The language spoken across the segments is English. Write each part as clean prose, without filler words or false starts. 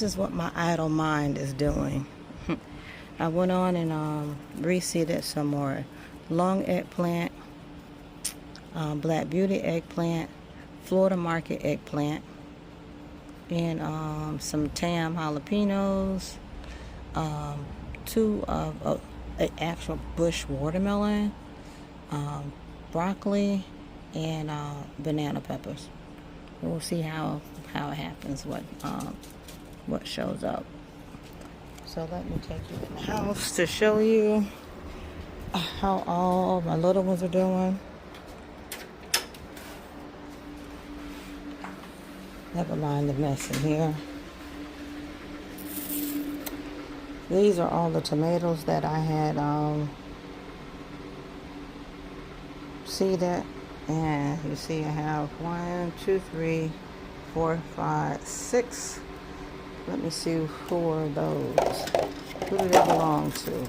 this is what my idle mind is doing. I went on and reseeded some more long eggplant, Black Beauty eggplant, Florida Market eggplant, and some Tam jalapenos, two of an actual bush watermelon, broccoli, and banana peppers. We'll see how it happens, what shows up. So let me take you in the house to show you how all my little ones are doing. Never mind the mess in here. These are all the tomatoes that I had seeded. And you see I have 1, 2, 3, 4, 5, 6. Let me see who are those. Who do they belong to?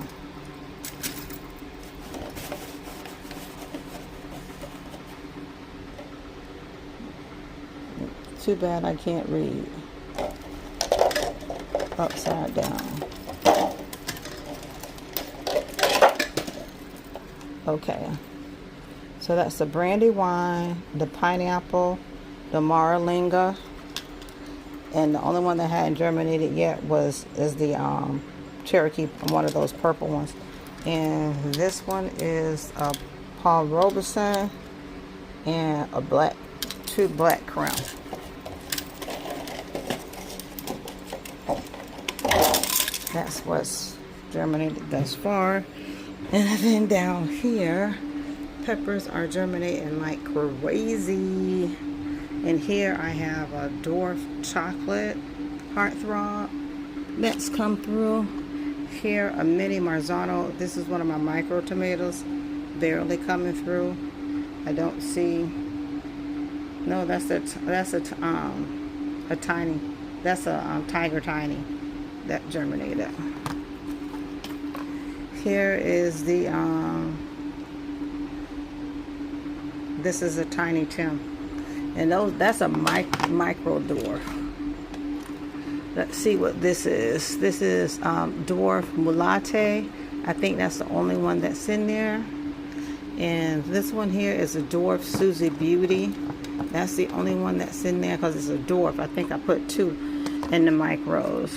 Too bad I can't read. Upside down. Okay. So that's the brandywine, the pineapple, the Marlinga, and the only one that hadn't germinated yet is the Cherokee, one of those purple ones. And this one is a Paul Robeson and two black crown. That's what's germinated thus far. And then down here, peppers are germinating like crazy. And here I have a dwarf chocolate heartthrob that's come through. Here a mini Marzano. This is one of my micro tomatoes, barely coming through. I don't see. No, that's a tiny. That's a Tiger Tiny that germinated. Here is the this is a Tiny Tim, and that's a micro dwarf. Let's see what this is. This is dwarf Mulate. I think that's the only one that's in there. And this one here is a dwarf Susie Beauty. That's the only one that's in there because it's a dwarf. I think I put 2 in the micros.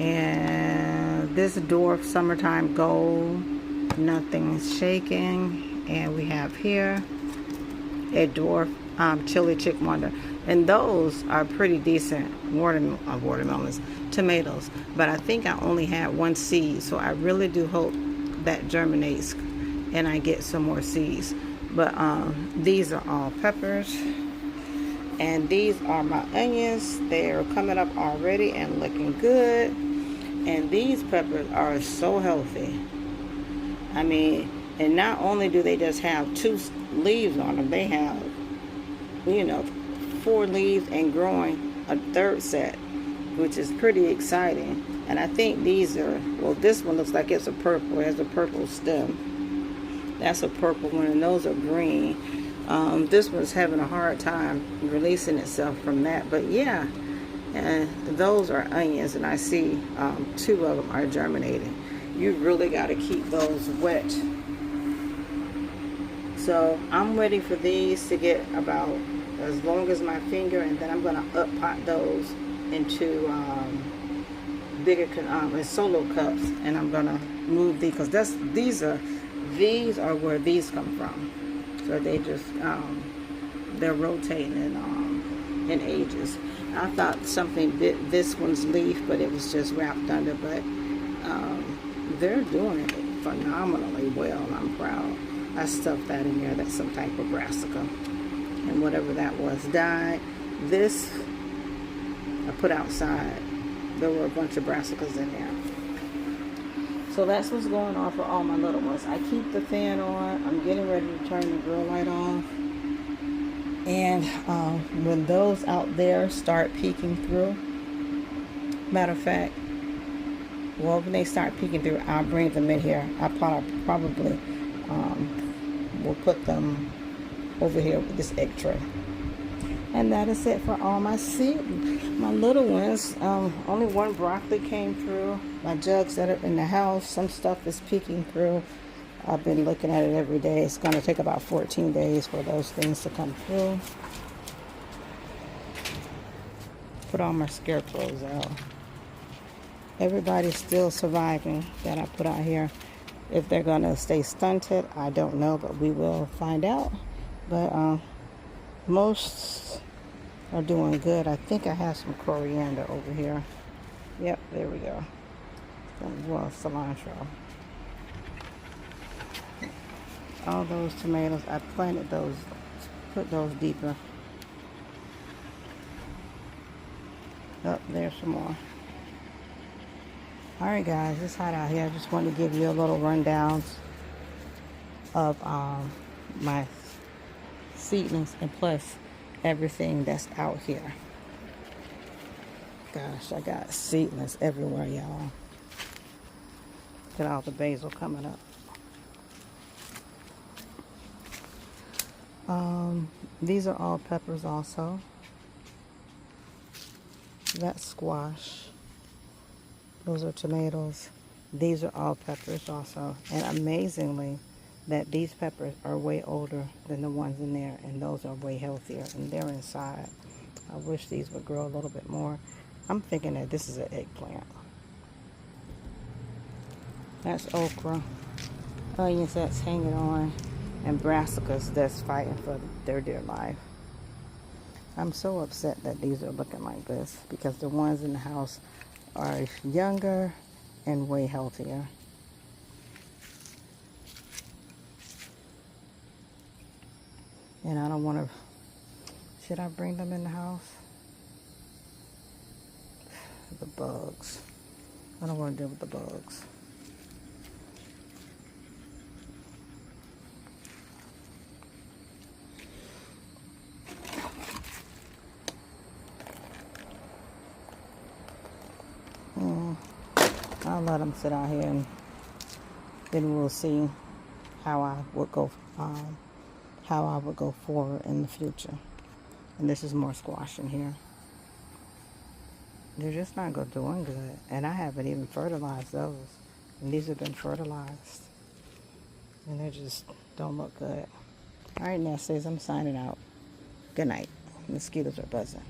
And this dwarf Summertime Gold, nothing's shaking. And we have here a dwarf Chili Chick Wonder, and those are pretty decent watermelons, tomatoes. But I think I only had 1 seed, so I really do hope that germinates and I get some more seeds. But these are all peppers, and these are my onions. They're coming up already and looking good. And these peppers are so healthy. I mean, and not only do they just have 2 leaves on them, they have, 4 leaves and growing a 3rd set, which is pretty exciting. And I think these are, well, this one looks like it's a purple. It has a purple stem. That's a purple one, and those are green. This one's having a hard time releasing itself from that, but yeah. And those are onions, and I see 2 of them are germinating. You really got to keep those wet. So I'm waiting for these to get about as long as my finger, and then I'm going to up pot those into bigger solo cups, and I'm going to move these because these are where these come from. So they just they're rotating in ages. I thought something bit this one's leaf, but it was just wrapped under. But they're doing it phenomenally well. I'm proud. I stuffed that in there. That's some type of brassica, and whatever that was died. This I put outside. There were a bunch of brassicas in there. So that's what's going on for all my little ones. I keep the fan on. I'm getting ready to turn the grill light off. And when those out there start peeking through, matter of fact, well, when they start peeking through, I'll bring them in here. I probably will put them over here with this egg tray. And that is it for all my seed. My little ones, only one broccoli came through. My jugs that are in the house, some stuff is peeking through. I've been looking at it every day. It's going to take about 14 days for those things to come through. Put all my scarecrows out. Everybody's still surviving that I put out here. If they're going to stay stunted, I don't know, but we will find out. But most are doing good. I think I have some coriander over here. Yep, there we go. Well, cilantro. All those tomatoes, I planted those, put those deeper. Up there's some more. Alright guys, it's hot out here. I just wanted to give you a little rundown of my seedlings and plus everything that's out here. Gosh, I got seedlings everywhere, y'all. Look at all the basil coming up. These are all peppers also. That's squash. Those are tomatoes. These are all peppers also. And amazingly, that these peppers are way older than the ones in there, and those are way healthier, and they're inside. I wish these would grow a little bit more. I'm thinking that this is an eggplant. That's okra. Onions that's hanging on, and brassicas that's fighting for their dear life. I'm so upset that these are looking like this because the ones in the house are younger and way healthier. And I don't want to, should I bring them in the house? The bugs. I don't want to deal with the bugs. I'll let them sit out here, and then we'll see how I would go forward in the future. And this is more squash in here. They're just not doing good, and I haven't even fertilized those. And these have been fertilized, and they just don't look good. All right, Nesties, I'm signing out. Good night. Mosquitoes are buzzing.